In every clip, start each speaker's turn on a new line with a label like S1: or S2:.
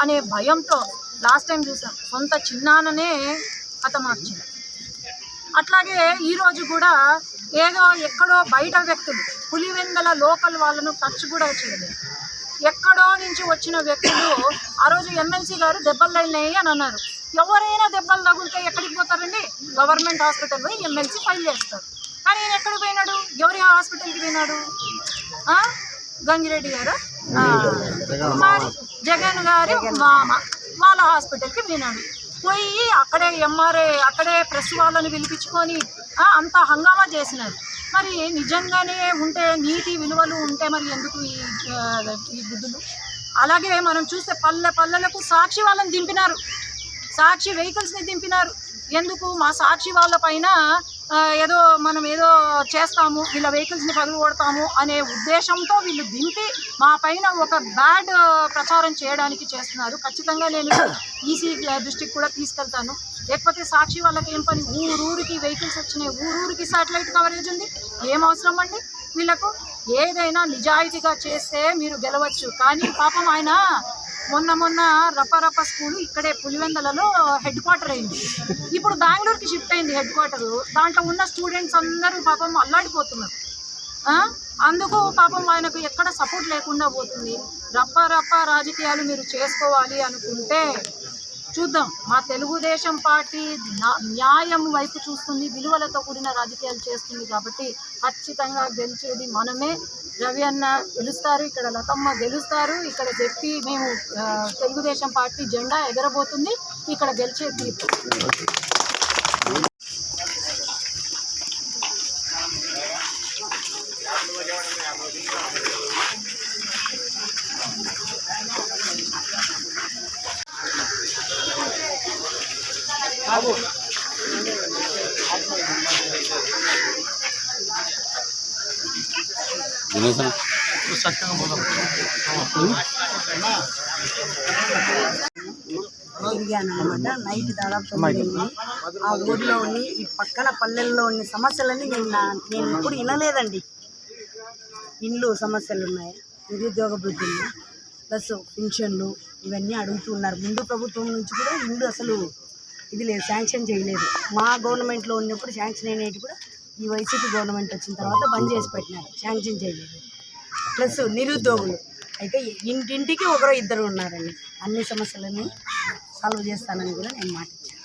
S1: అనే భయంతో last time చూసాం, సొంత చిన్నాననే హతమార్చింది. అట్లాగే ఈరోజు కూడా ఏదో ఎక్కడో బయట వ్యక్తులు, పులివెందల లోకల్ వాళ్ళను టచ్ కూడా చేయలేదు. ఎక్కడో నుంచి వచ్చిన వ్యక్తులు ఆ రోజు ఎమ్మెల్సీ గారు దెబ్బలు తగిలినాయి అని అన్నారు. ఎవరైనా దెబ్బలు తగిలితే ఎక్కడికి పోతారండి? గవర్నమెంట్ హాస్పిటల్ పోయి ఎమ్మెల్సీ ఫైల్ చేస్తారు. కానీ ఈయన ఎక్కడికి పోయినాడు? ఎవరి హాస్పిటల్కి పోయినాడు? గంగిరెడ్డి గారు, జగన్ గారి మామ వాళ్ళ హాస్పిటల్కి పోయినాడు. పోయి అక్కడే ఎంఆర్ఐ, అక్కడే ప్రెస్ వాళ్ళని పిలిపించుకొని అంత హంగామా చేసినారు. మరి నిజంగానే ఉంటే, నీతి విలువలు ఉంటే మరి ఎందుకు ఈ గుద్దులు? అలాగే మనం చూస్తే పల్లెలకు సాక్షి వాళ్ళని దింపినారు, సాక్షి వెహికల్స్ని దింపినారు. ఎందుకు? మా సాక్షి వాళ్ళ పైన మనం ఏదో చేస్తాము, వీళ్ళ వెహికల్స్ని పగులు కొడతాము అనే ఉద్దేశంతో వీళ్ళు దింపి మా పైన ఒక బ్యాడ్ ప్రచారం చేయడానికి చేస్తున్నారు. ఖచ్చితంగా నేను ఈసీ దృష్టికి కూడా తీసుకెళ్తాను. లేకపోతే సాక్షి వాళ్ళకి ఏం పని? ఊరూరికి వెహికల్స్ వచ్చినాయి, ఊరూరికి శాటిలైట్ కవరేజ్ ఉంది. ఏం అవసరం అండి వీళ్ళకు? ఏదైనా నిజాయితీగా చేస్తే మీరు గెలవచ్చు. కానీ పాపం ఆయన మొన్న రప్ప స్కూలు ఇక్కడే పులివెందలలో హెడ్ క్వార్టర్ అయింది. ఇప్పుడు బెంగళూరుకి షిఫ్ట్ అయింది హెడ్ క్వార్టరు. దాంట్లో ఉన్న స్టూడెంట్స్ అందరూ పాపం అల్లాడిపోతున్నారు. అందుకు పాపం ఆయనకు ఎక్కడ సపోర్ట్ లేకుండా పోతుంది. రప్ప రాజకీయాలు మీరు చేసుకోవాలి అనుకుంటే చూద్దాం. మా తెలుగుదేశం పార్టీ న్యాయం వైపు చూస్తుంది, విలువలతో కూడిన రాజకీయాలు చేస్తుంది. కాబట్టి ఖచ్చితంగా గెలిచేది మనమే. రవి అన్న గెలుస్తారు, ఇక్కడ లతమ్మ గెలుస్తారు, ఇక్కడ చెప్పి మేము తెలుగుదేశం పార్టీ జెండా ఎగరబోతుంది, ఇక్కడ గెలిచే తీర్పు.
S2: తిరిగానమాట. నైట్ దాదాపు 9 ఆ ఊర్లో ఉండి ఈ పక్కన పల్లెల్లో ఉన్న సమస్యలన్నీ నేను ఎప్పుడు వినలేదండి. ఇండ్లు సమస్యలు ఉన్నాయి, నిరుద్యోగ వృద్ధులు, ప్లస్ పింఛన్లు ఇవన్నీ అడుగుతున్నారు. ముందు ప్రభుత్వం నుంచి కూడా ఇండ్లు అసలు ఇది లేదు, శాంక్షన్ చేయలేదు. మా గవర్నమెంట్లో ఉన్నప్పుడు శాంక్షన్ అయినవి కూడా ఈ వైసీపీ గవర్నమెంట్ వచ్చిన తర్వాత బంద్ చేసి పెట్టినారు, శాంక్షన్ చేయలేదు. ప్లస్ నిరుద్యోగులు అయితే ఇంటింటికి ఒకరు ఇద్దరు ఉన్నారండి. అన్ని సమస్యలను సాల్వ్ చేస్తానని కూడా నేను మాట ఇచ్చాను.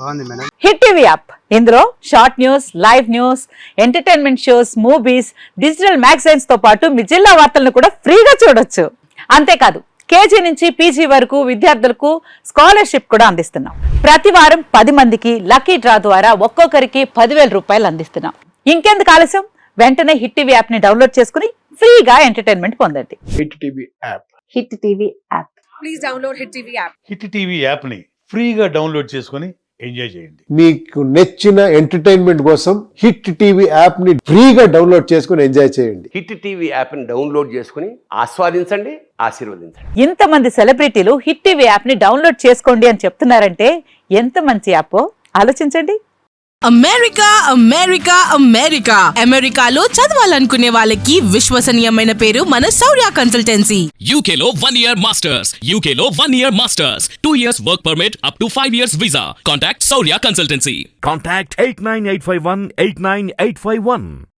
S3: బాగుంది మేడం.
S4: హిట్ టీవీ యాప్, ఇందులో short news, live news, entertainment shows, movies, digital magazines తో పాటు మీ జిల్లా వార్తలను కూడా ఫ్రీగా చూడొచ్చు. అంతేకాదు కేజీ నుంచి పీజీ వరకు విద్యార్థులకు స్కాలర్షిప్ కూడా అందిస్తున్నాం. ప్రతి వారం 10 మందికి లక్కీ డ్రా ద్వారా ఒక్కొక్కరికి 10,000 రూపాయలు అందిస్తున్నాం. ఇంకెందుకు ఆలస్యం? వెంటనే హిట్ టీవీ యాప్ ని డౌన్లోడ్ చేసుకుని ఫ్రీగా ఎంటర్టైన్మెంట్ పొందండి.
S3: Hit TV app.
S4: Hit TV app.
S5: Please download hit TV app.
S6: Hit TV app ని ఫ్రీగా డౌన్లోడ్ చేసుకుని ఎంజాయ్ చేయండి.
S7: మీకు నచ్చిన ఎంటర్టైన్మెంట్ కోసం హిట్ టీవీ యాప్ ని ఫ్రీగా డౌన్లోడ్ చేసుకుని ఎంజాయ్ చేయండి.
S8: హిట్ టీవీ యాప్ ని డౌన్లోడ్ చేసుకుని ఆస్వాదించండి, ఆశీర్వదించండి.
S4: ఇంతమంది సెలబ్రిటీలు హిట్ టీవీ యాప్ ని డౌన్లోడ్ చేసుకోండి అని చెప్తున్నారంటే ఎంత మంచి యాప్ ఆలోచించండి.
S5: అమెరికా అమెరికా అమెరికా అమెరికాలో చదవాలనుకునే వాళ్ళకి విశ్వసనీయమైన పేరు మన శౌర్య కన్సల్టెన్సీ.
S9: UK లో 1 year masters, UK లో 1 year masters, 2 years work permit up to 5 years visa. Contact Saurya Consultancy.
S10: Contact 89851 89851.